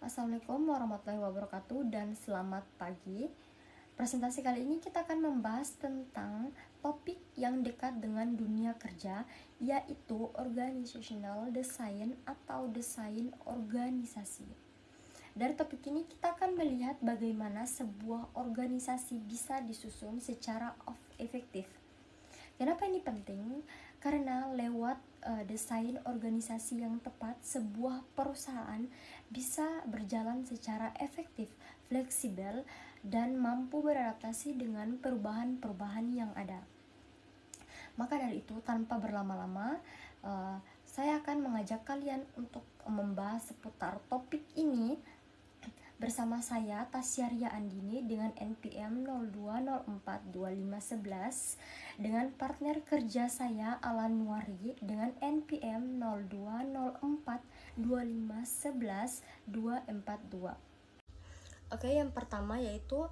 Assalamualaikum warahmatullahi wabarakatuh dan selamat pagi. Presentasi kali ini kita akan membahas tentang topik yang dekat dengan dunia kerja, yaitu organizational design atau desain organisasi. Dari topik ini kita akan melihat bagaimana sebuah organisasi bisa disusun secara efektif. Kenapa ini penting? Karena lewat desain organisasi yang tepat, sebuah perusahaan bisa berjalan secara efektif, fleksibel, dan mampu beradaptasi dengan perubahan-perubahan yang ada. Maka dari itu, tanpa berlama-lama, saya akan mengajak kalian untuk membahas seputar topik ini bersama saya Tasyaria Andini dengan NPM 02042511, dengan partner kerja saya Alan Nuari dengan NPM 02042511-242. Oke, yang pertama yaitu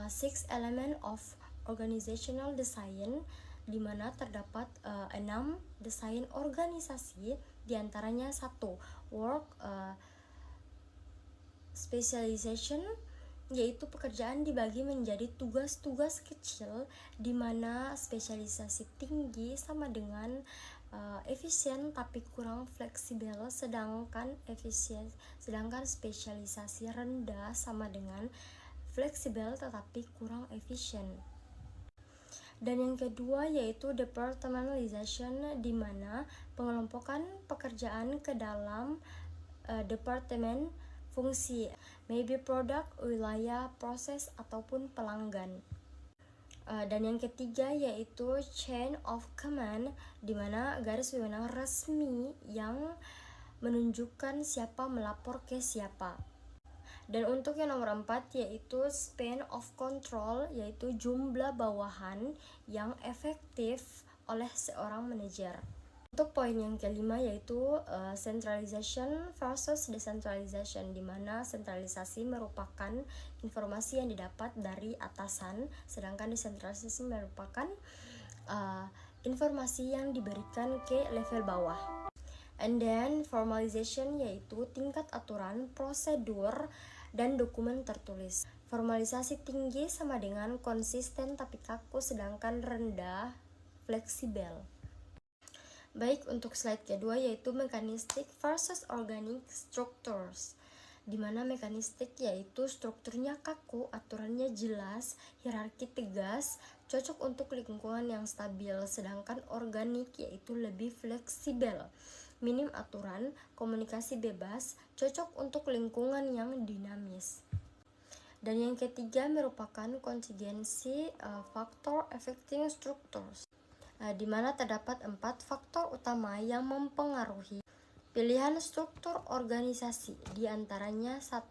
six element of organizational design, di mana terdapat 6 desain organisasi, diantaranya 1. Work specialization, yaitu pekerjaan dibagi menjadi tugas-tugas kecil di mana spesialisasi tinggi sama dengan efisien tapi kurang fleksibel, sedangkan spesialisasi rendah sama dengan fleksibel tetapi kurang efisien. Dan yang kedua yaitu departmentalization, di mana pengelompokan pekerjaan ke dalam departemen fungsi, maybe produk, wilayah, proses, ataupun pelanggan. Dan yang ketiga yaitu chain of command, di mana garis wewenang resmi yang menunjukkan siapa melapor ke siapa. Dan untuk yang nomor 4 yaitu span of control, yaitu jumlah bawahan yang efektif oleh seorang manajer. Untuk poin yang kelima yaitu centralization versus decentralization, di mana sentralisasi merupakan informasi yang didapat dari atasan, sedangkan desentralisasi merupakan informasi yang diberikan ke level bawah. And then formalization yaitu tingkat aturan, prosedur, dan dokumen tertulis. Formalisasi tinggi sama dengan konsisten tapi kaku, sedangkan rendah fleksibel. Baik, untuk slide kedua yaitu mechanistic versus organic structures, di mana mechanistic yaitu strukturnya kaku, aturannya jelas, hierarki tegas, cocok untuk lingkungan yang stabil, sedangkan organik yaitu lebih fleksibel, minim aturan, komunikasi bebas, cocok untuk lingkungan yang dinamis. Dan yang ketiga merupakan contingency factor affecting structures, di mana terdapat 4 faktor utama yang mempengaruhi pilihan struktur organisasi, di antaranya 1.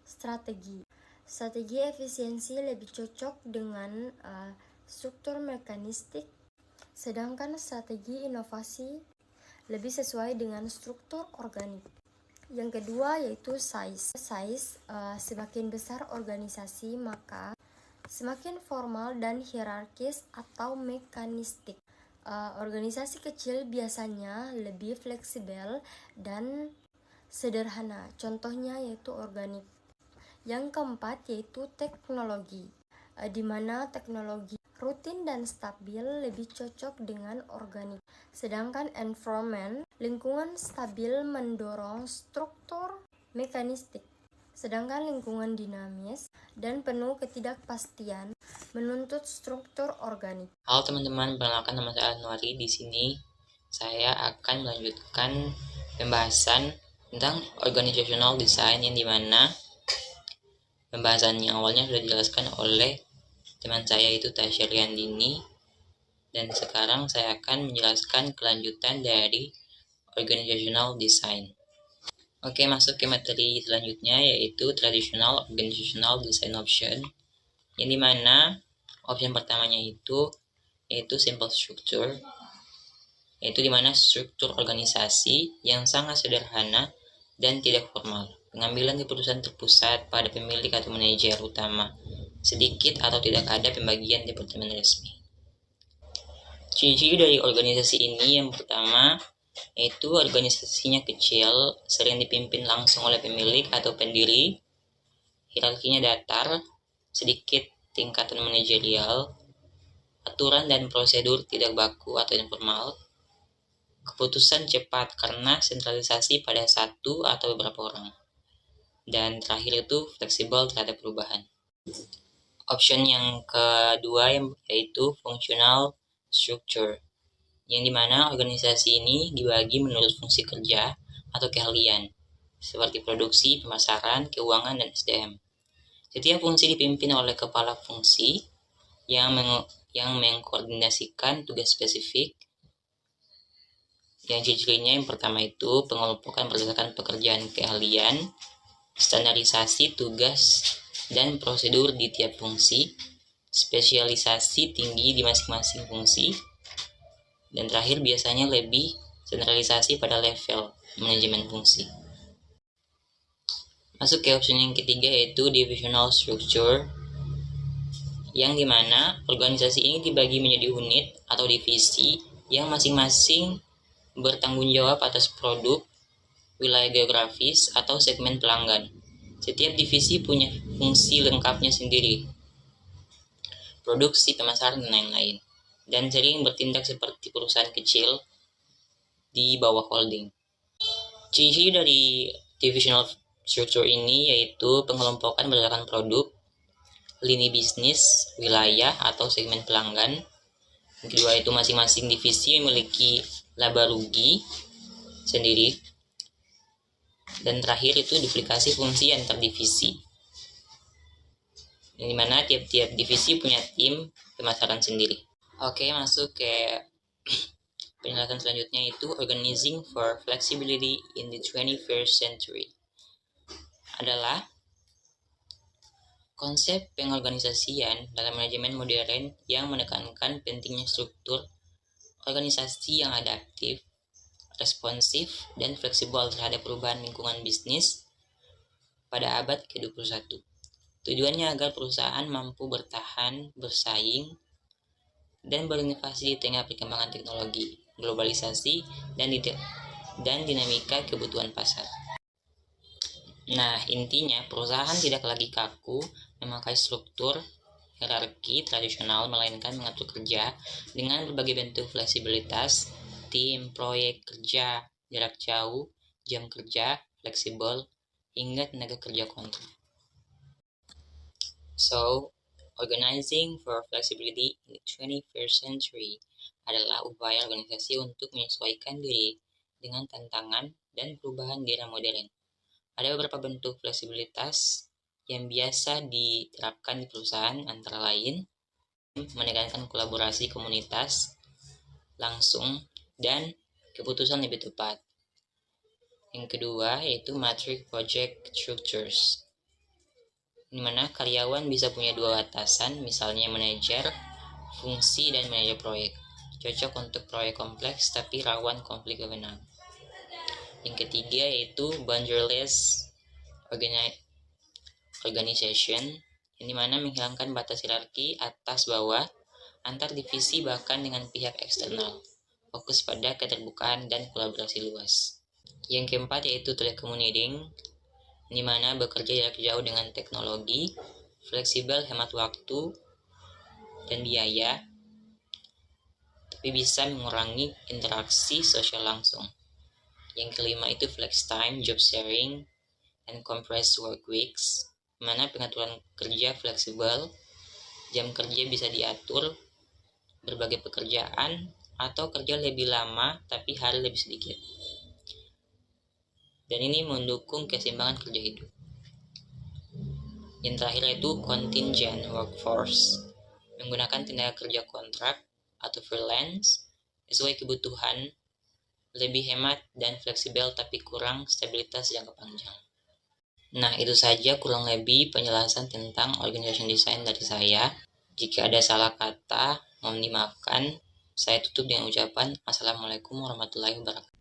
Strategi. Strategi efisiensi lebih cocok dengan struktur mekanistik, sedangkan strategi inovasi lebih sesuai dengan struktur organik. Yang kedua yaitu size. Semakin besar organisasi maka semakin formal dan hierarkis atau mekanistik. Organisasi kecil biasanya lebih fleksibel dan sederhana. Contohnya yaitu organik. Yang keempat yaitu teknologi, di mana teknologi rutin dan stabil lebih cocok dengan organik. Sedangkan environment, lingkungan stabil mendorong struktur mekanistik. Sedangkan lingkungan dinamis dan penuh ketidakpastian menuntut struktur organik. Halo teman-teman, perkenalkan nama saya Anwari. Di sini saya akan melanjutkan pembahasan tentang organizational design, yang dimana pembahasan yang awalnya sudah dijelaskan oleh teman saya itu Tasyaria Andini, dan sekarang saya akan menjelaskan kelanjutan dari organizational design. Oke, masuk ke materi selanjutnya yaitu traditional organizational design option, yang dimana option pertamanya yaitu simple structure, yaitu dimana struktur organisasi yang sangat sederhana dan tidak formal. Pengambilan keputusan terpusat pada pemilik atau manajer utama, sedikit atau tidak ada pembagian departemen resmi. Ciri-ciri dari organisasi ini, yang pertama yaitu organisasinya kecil, sering dipimpin langsung oleh pemilik atau pendiri, hierarkinya datar, sedikit tingkatan manajerial, aturan dan prosedur tidak baku atau informal, keputusan cepat karena sentralisasi pada satu atau beberapa orang, dan terakhir itu fleksibel terhadap perubahan. Option yang kedua yaitu functional structure, yang dimana organisasi ini dibagi menurut fungsi kerja atau keahlian, seperti produksi, pemasaran, keuangan, dan SDM. Setiap fungsi dipimpin oleh kepala fungsi yang mengkoordinasikan tugas spesifik. Yang cirinya yang pertama itu pengelompokan berdasarkan pekerjaan keahlian, standarisasi tugas dan prosedur di tiap fungsi, spesialisasi tinggi di masing-masing fungsi, dan terakhir biasanya lebih sentralisasi pada level manajemen fungsi. Masuk ke opsi yang ketiga yaitu divisional structure, yang dimana organisasi ini dibagi menjadi unit atau divisi yang masing-masing bertanggung jawab atas produk, wilayah geografis, atau segmen pelanggan. Setiap divisi punya fungsi lengkapnya sendiri, produksi, pemasaran, dan lain-lain, dan sering bertindak seperti perusahaan kecil di bawah holding. Ciri dari divisional structure ini yaitu pengelompokan berdasarkan produk, lini bisnis, wilayah, atau segmen pelanggan. Yang kedua itu masing-masing divisi memiliki laba rugi sendiri. Dan terakhir itu duplikasi fungsi antar divisi, yang dimana tiap-tiap divisi punya tim pemasaran sendiri. Oke, masuk ke penjelasan selanjutnya itu organizing for flexibility in the 21st century. Adalah konsep pengorganisasian dalam manajemen modern yang menekankan pentingnya struktur organisasi yang adaptif, responsif, dan fleksibel terhadap perubahan lingkungan bisnis pada abad ke-21. Tujuannya agar perusahaan mampu bertahan, bersaing, dan berinovasi di tengah perkembangan teknologi, globalisasi, dan dinamika kebutuhan pasar. Nah, intinya perusahaan tidak lagi kaku memakai struktur hierarki tradisional, melainkan mengatur kerja dengan berbagai bentuk fleksibilitas, tim, proyek kerja, jarak jauh, jam kerja, fleksibel, hingga tenaga kerja kontrak. So, organizing for flexibility in the 21st century adalah upaya organisasi untuk menyesuaikan diri dengan tantangan dan perubahan di era modern. Ada beberapa bentuk fleksibilitas yang biasa diterapkan di perusahaan, antara lain menekankan kolaborasi komunitas langsung dan keputusan lebih tepat. Yang kedua yaitu matrix project structures, di mana karyawan bisa punya dua atasan, misalnya manajer fungsi dan manajer proyek. Cocok untuk proyek kompleks tapi rawan konflik kewenangan. Yang ketiga yaitu boundaryless organization, yang dimana menghilangkan batas hierarki atas bawah, antar divisi, bahkan dengan pihak eksternal. Fokus pada keterbukaan dan kolaborasi luas. Yang keempat yaitu telecommuting, di mana bekerja jarak jauh dengan teknologi, fleksibel, hemat waktu dan biaya, tapi bisa mengurangi interaksi sosial langsung. Yang kelima itu flex time, job sharing, and compressed work weeks, di mana pengaturan kerja fleksibel, jam kerja bisa diatur, berbagai pekerjaan, atau kerja lebih lama tapi hari lebih sedikit. Dan ini mendukung keseimbangan kerja hidup. Yang terakhir itu contingent workforce, menggunakan tenaga kerja kontrak atau freelance sesuai kebutuhan, lebih hemat dan fleksibel tapi kurang stabilitas jangka panjang. Nah, itu saja kurang lebih penjelasan tentang organization design dari saya. Jika ada salah kata, mohon dimaafkan. Saya tutup dengan ucapan Assalamualaikum warahmatullahi wabarakatuh.